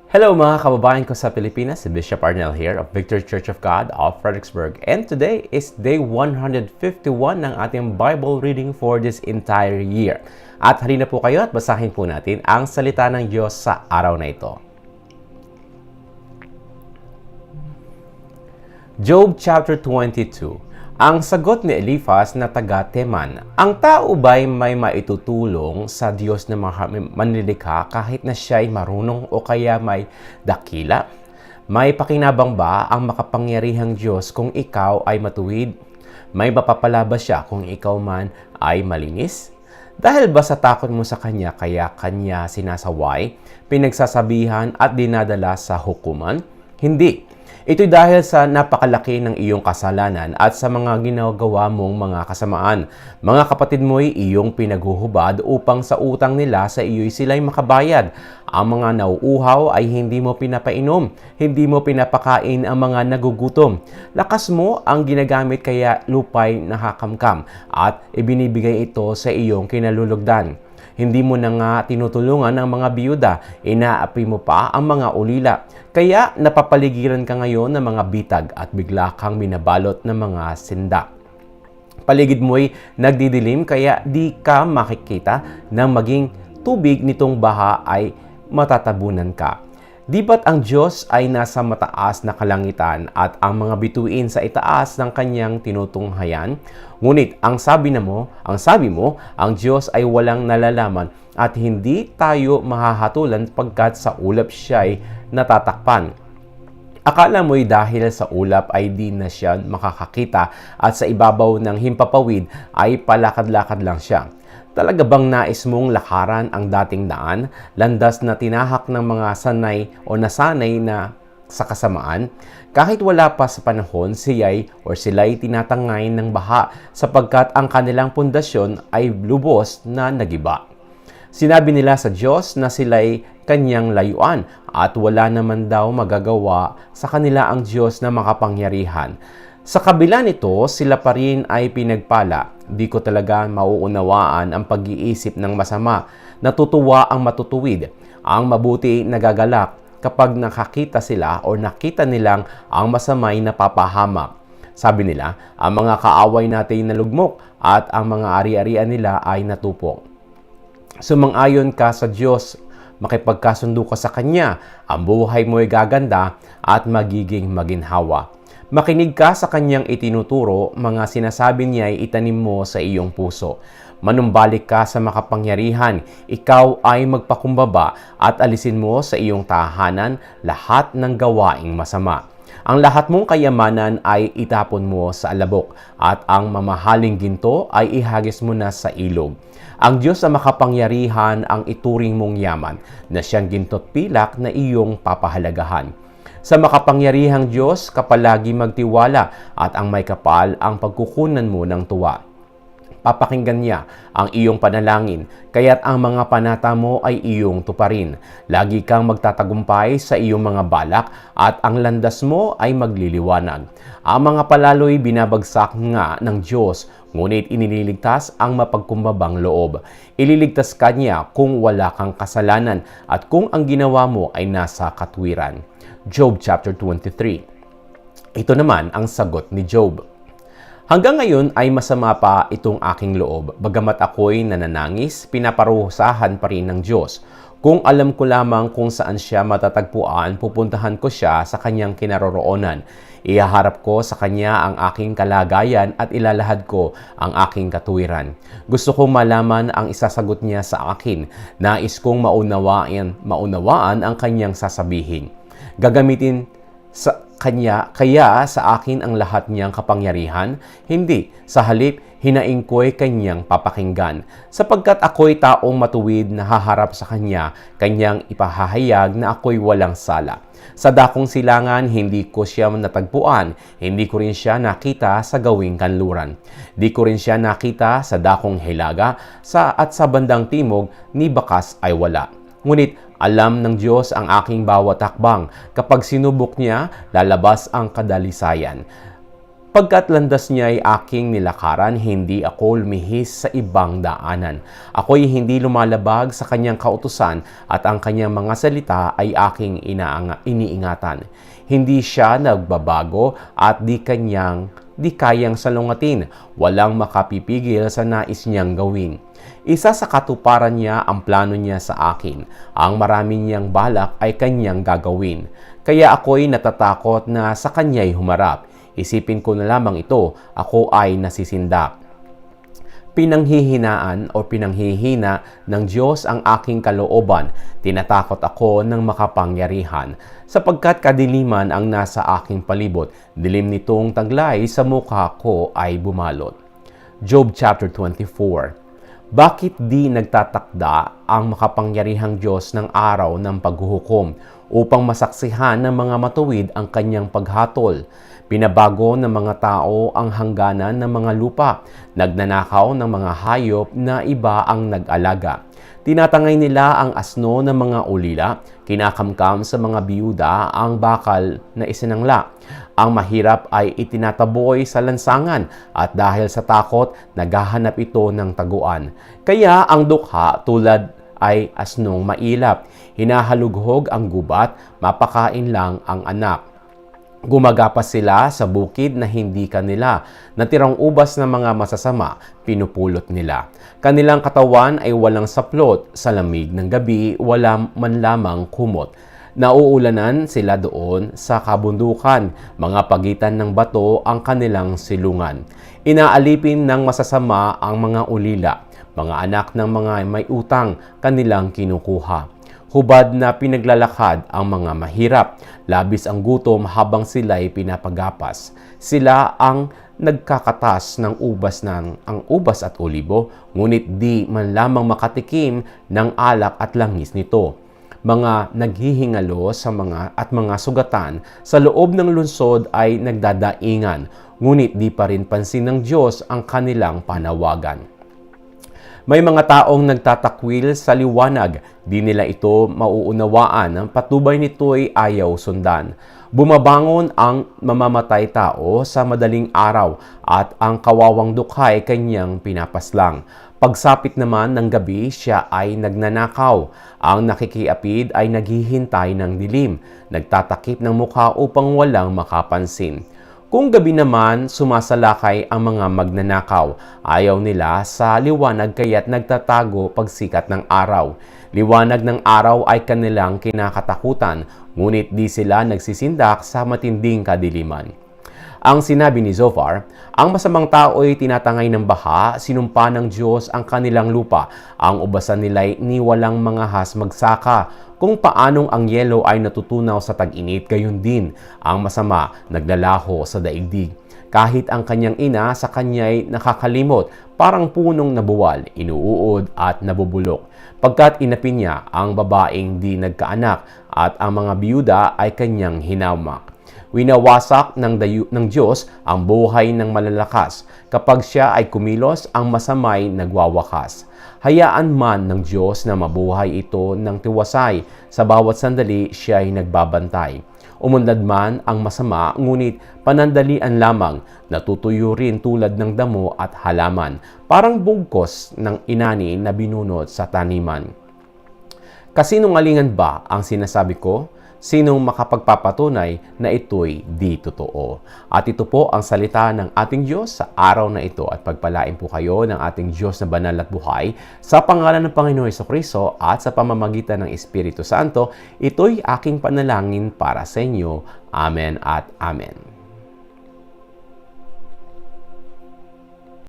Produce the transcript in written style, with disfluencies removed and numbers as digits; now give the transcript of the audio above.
Hello mga kababayan ko sa Pilipinas, si Bishop Arnel here of Victory Church of God of Fredericksburg. And today is day 151 ng ating Bible reading for this entire year. At halina po kayo at basahin po natin ang salita ng Diyos sa araw na ito. Job chapter 22. Ang sagot ni Eliphaz na taga Teman, ang tao ba'y may maitutulong sa Diyos na manlilikha kahit na siya'y marunong o kaya may dakila? May pakinabang ba ang makapangyarihang Diyos kung ikaw ay matuwid? May mapapala ba siya kung ikaw man ay malinis? Dahil ba sa takot mo sa Kanya kaya Kanya sinasaway, pinagsasabihan at dinadala sa hukuman? Hindi. Ito'y dahil sa napakalaki ng iyong kasalanan at sa mga ginagawa mong mga kasamaan. Mga kapatid mo'y iyong pinaghuhubad upang sa utang nila sa iyo'y sila'y makabayad. Ang mga nauuhaw ay hindi mo pinapainom, hindi mo pinapakain ang mga nagugutom. Lakas mo ang ginagamit kaya lupa'y nakakamkam at ibinibigay ito sa iyong kinalulugdan. Hindi mo na nga tinutulungan ang mga biyuda, inaapi mo pa ang mga ulila. Kaya napapaligiran ka ngayon ng mga bitag at bigla kang minabalot ng mga sindak. Paligid mo'y nagdidilim kaya di ka makikita na maging tubig nitong baha ay matatabunan ka. Di ba't ang Diyos ay nasa mataas na kalangitan at ang mga bituin sa itaas ng kanyang tinutunghayan? Ngunit ang sabi mo, ang Diyos ay walang nalalaman at hindi tayo mahahatulan pagkat sa ulap siya'y natatakpan. Akala mo'y dahil sa ulap ay di na siya makakakita at sa ibabaw ng himpapawid ay palakad-lakad lang siya. Talaga bang nais mong lakaran ang dating daan, landas na tinahak ng mga sanay o nasanay na sa kasamaan? Kahit wala pa sa panahon, sila'y tinatangay ng baha sapagkat ang kanilang pundasyon ay lubos na nagiba. Sinabi nila sa Diyos na sila'y kanyang layuan at wala naman daw magagawa sa kanila ang Diyos na makapangyarihan. Sa kabila nito, sila pa rin ay pinagpala. Di ko talaga mauunawaan ang pag-iisip ng masama. Natutuwa ang matutuwid. Ang mabuti nagagalak kapag nakakita sila o nakita nilang ang masamay napapahamak. Sabi nila, ang mga kaaway natin nalugmok at ang mga ari-arian nila ay natupok. Sumang-ayon ka sa Diyos, makipagkasundo ka sa Kanya, ang buhay mo'y gaganda at magiging maginhawa. Makinig ka sa kanyang itinuturo, mga sinasabi niya ay itanim mo sa iyong puso. Manumbalik ka sa makapangyarihan, ikaw ay magpakumbaba at alisin mo sa iyong tahanan lahat ng gawaing masama. Ang lahat mong kayamanan ay itapon mo sa alabok at ang mamahaling ginto ay ihagis mo na sa ilog. Ang Diyos na makapangyarihan ang ituring mong yaman na siyang ginto't pilak na iyong papahalagahan. Sa makapangyarihang Diyos, kapalagi magtiwala at ang may kapal ang pagkukunan mo ng tuwa. Papakinggan niya ang iyong panalangin, kaya't ang mga panata mo ay iyong tuparin. Lagi kang magtatagumpay sa iyong mga balak at ang landas mo ay magliliwanag. Ang mga palalo'y binabagsak nga ng Diyos, ngunit inililigtas ang mapagkumbabang loob. Ililigtas ka niya kung wala kang kasalanan at kung ang ginawa mo ay nasa katwiran. Job chapter 23. Ito naman ang sagot ni Job. Hanggang ngayon ay masama pa itong aking loob. Bagamat ako'y nananangis, pinaparusahan pa rin ng Diyos. Kung alam ko lamang kung saan siya matatagpuan, pupuntahan ko siya sa kanyang kinaroroonan. Ihaharap ko sa kanya ang aking kalagayan at ilalahad ko ang aking katuwiran. Gusto kong malaman ang isasagot niya sa akin. Nais kong maunawaan ang kanyang sasabihin. Gagamitin sa kanya kaya sa akin ang lahat niyang kapangyarihan? Hindi, sa halip hinaing ko'y kanyang papakinggan. Sapagkat ako'y taong matuwid na haharap sa kanya, kanyang ipahahayag na ako'y walang sala. Sa dakong silangan, hindi ko siya natagpuan, hindi ko rin siya nakita sa gawing kanluran. Di ko rin siya nakita sa dakong hilaga, at sa bandang timog, ni bakas ay wala. Ngunit alam ng Diyos ang aking bawat hakbang. Kapag sinubok niya, lalabas ang kadalisayan. Pagkat landas niya ay aking nilakaran, hindi ako lumihis sa ibang daanan. Ako'y hindi lumalabag sa kanyang kautusan at ang kanyang mga salita ay aking iniingatan. Hindi siya nagbabago at di kayang salungatin. Walang makapipigil sa nais niyang gawin. Isa sa katuparan niya ang plano niya sa akin. Ang marami niyang balak ay kanyang gagawin. Kaya ako'y natatakot na sa kanya'y humarap. Isipin ko na lamang ito, ako ay nasisindak. Pinanghihina ng Diyos ang aking kalooban. Tinatakot ako ng makapangyarihan, sapagkat kadiliman ang nasa aking palibot. Dilim nitong taglay sa mukha ko ay bumalot. Job chapter 24. Bakit di nagtatakda ang makapangyarihang Diyos ng araw ng paghuhukom upang masaksihan ng mga matuwid ang kanyang paghatol? Pinabago ng mga tao ang hangganan ng mga lupa. Nagnanakaw ng mga hayop na iba ang nag-alaga. Tinatangay nila ang asno ng mga ulila. Kinakamkam sa mga biyuda ang bakal na isinangla. Ang mahirap ay itinataboy sa lansangan at dahil sa takot, naghahanap ito ng taguan. Kaya ang dukha tulad ay asnong mailap. Hinahalughog ang gubat, mapakain lang ang anak. Gumagapas sila sa bukid na hindi kanila. Natirang ubas ng mga masasama, pinupulot nila. Kanilang katawan ay walang saplot. Sa lamig ng gabi, wala man lamang kumot. Nauulanan sila doon sa kabundukan. Mga pagitan ng bato ang kanilang silungan. Inaalipin ng masasama ang mga ulila. Mga anak ng mga may utang, kanilang kinukuha. Hubad na pinaglalakad ang mga mahirap. Labis ang gutom habang sila'y pinapagapas. Sila ang nagkakatas ng ubas at olibo, ngunit di man lamang makatikim ng alak at langis nito. Mga naghihingalo sa mga sugatan sa loob ng lungsod ay nagdadaingan, ngunit di pa rin pansin ng Diyos ang kanilang panawagan. May mga taong nagtatakwil sa liwanag, di nila ito mauunawaan, patubay nito'y ayaw sundan. Bumabangon ang mamamatay tao sa madaling araw at ang kawawang dukhay kanyang pinapaslang. Pagsapit naman ng gabi, siya ay nagnanakaw. Ang nakikiapid ay naghihintay ng dilim, nagtatakip ng mukha upang walang makapansin. Kung gabi naman, sumasalakay ang mga magnanakaw. Ayaw nila sa liwanag kaya't nagtatago pagsikat ng araw. Liwanag ng araw ay kanilang kinakatakutan, ngunit di sila nagsisindak sa matinding kadiliman. Ang sinabi ni Zophar, ang masamang tao ay tinatangay ng baha, sinumpa ng Diyos ang kanilang lupa. Ang ubasan nila'y niwalang mga has magsaka. Kung paanong ang yelo ay natutunaw sa tag-init, gayon din ang masama naglalaho sa daigdig. Kahit ang kanyang ina sa kanya'y nakakalimot, parang punong nabuwal, inuuod at nabubulok. Pagkat inapin niya ang babaeng di nagkaanak at ang mga biyuda ay kanyang hinamak. Winawasak ng Diyos ang buhay ng malalakas. Kapag siya ay kumilos, ang masamay nagwawakas. Hayaan man ng Diyos na mabuhay ito ng tiwasay. Sa bawat sandali, siya ay nagbabantay. Umunlad man ang masama, ngunit panandalian lamang, natutuyo rin tulad ng damo at halaman, parang bugkos ng inani na binunot sa taniman. Kasinungalingan ba ang sinasabi ko? Sinong makapagpapatunay na ito'y di totoo? At ito po ang salita ng ating Diyos sa araw na ito at pagpalain po kayo ng ating Diyos na banal at buhay sa pangalan ng Panginoong Hesukristo at sa pamamagitan ng Espiritu Santo. Ito'y aking panalangin para sa inyo. Amen at Amen.